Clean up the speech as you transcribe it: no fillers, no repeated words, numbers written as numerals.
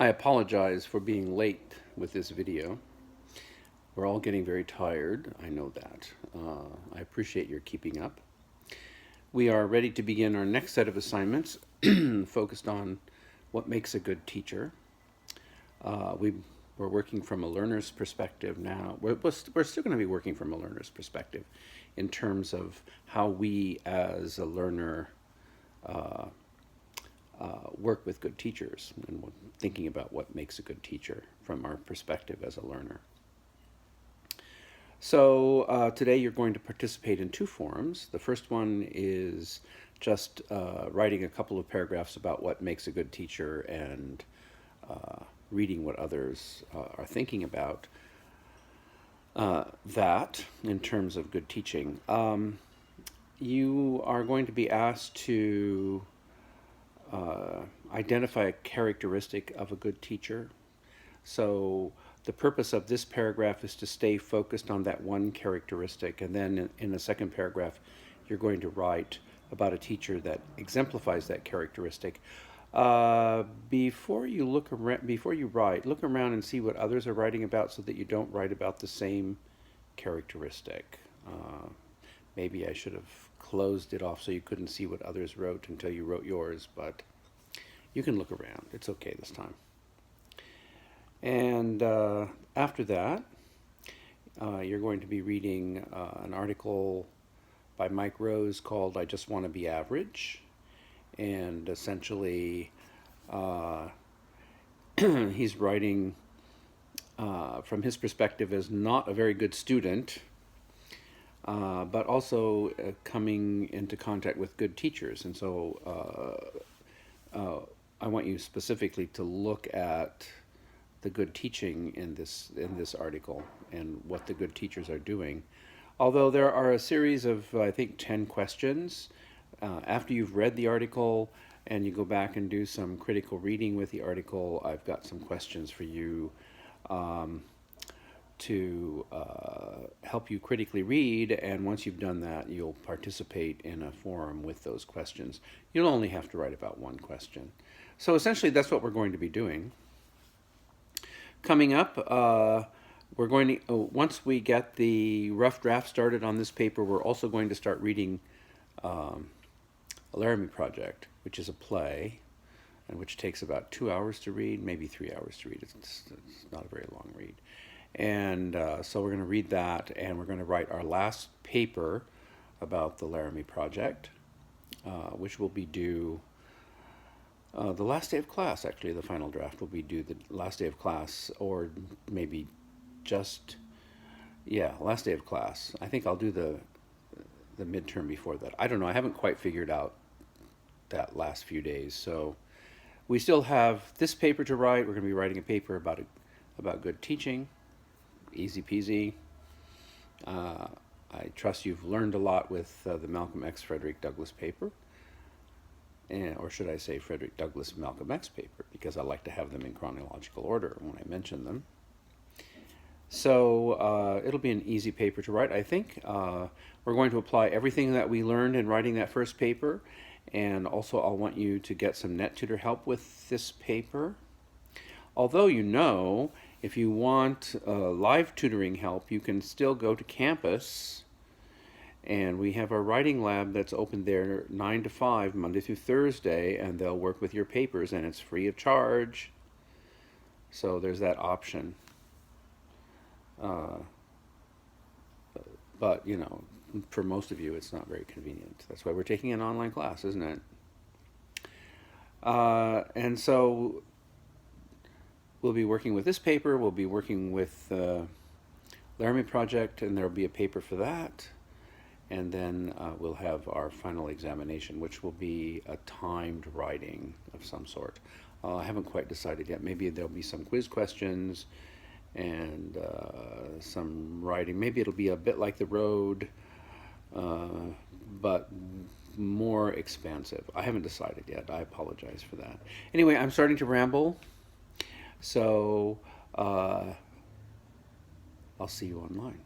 I apologize for being late with this video. We're all getting very tired, I know that. I appreciate your keeping up. We are ready to begin our next set of assignments focused on what makes a good teacher. We're working from a learner's perspective now. We're still going to be working from a learner's perspective in terms of how we as a learner work with good teachers and thinking about what makes a good teacher from our perspective as a learner. So today you're going to participate in two forums. The first one is just writing a couple of paragraphs about what makes a good teacher and reading what others are thinking about that in terms of good teaching. You are going to be asked to identify a characteristic of a good teacher. So the purpose of this paragraph is to stay focused on that one characteristic, and then in the second paragraph you're going to write about a teacher that exemplifies that characteristic. Before you write, look around and see what others are writing about so that you don't write about the same characteristic. Maybe I should have closed it off so you couldn't see what others wrote until you wrote yours, but you can look around. It's okay this time. And after that, you're going to be reading an article by Mike Rose called "I Just Want to Be Average." And essentially, he's writing from his perspective as not a very good student, but also coming into contact with good teachers. And so I want you specifically to look at the good teaching in this article and what the good teachers are doing. Although there are a series of, I think, 10 questions. After you've read the article and you go back and do some critical reading with the article, I've got some questions for you to help you critically read, and once you've done that, you'll participate in a forum with those questions. You'll only have to write about one question. So essentially that's what we're going to be doing. Coming up, we're going to, once we get the rough draft started on this paper, we're also going to start reading a Laramie Project, which is a play, and which takes about 2 hours to read, maybe 3 hours to read. It's not a very long read. And so we're going to read that, and we're going to write our last paper about the Laramie Project, which will be due the last day of class. Actually, the final draft will be due the last day of class, or maybe just, last day of class. I think I'll do the midterm before that. I don't know. I haven't quite figured out that last few days. So we still have this paper to write. We're going to be writing a paper about good teaching. Easy peasy. I trust you've learned a lot with the Malcolm X Frederick Douglass paper. Or should I say Frederick Douglass Malcolm X paper, because I like to have them in chronological order when I mention them. So it'll be an easy paper to write, I think. We're going to apply everything that we learned in writing that first paper, and also I'll want you to get some NetTutor help with this paper. Although if you want live tutoring help, you can still go to campus, and we have our writing lab that's open there 9 to 5, Monday through Thursday, and they'll work with your papers, and it's free of charge. So there's that option. But for most of you, it's not very convenient. That's why we're taking an online class, isn't it? And so we'll be working with this paper. We'll be working with the Laramie Project, and there'll be a paper for that. And then we'll have our final examination, which will be a timed writing of some sort. I haven't quite decided yet. Maybe there'll be some quiz questions and some writing. Maybe it'll be a bit like the road, but more expansive. I haven't decided yet. I apologize for that. Anyway, I'm starting to ramble, so I'll see you online.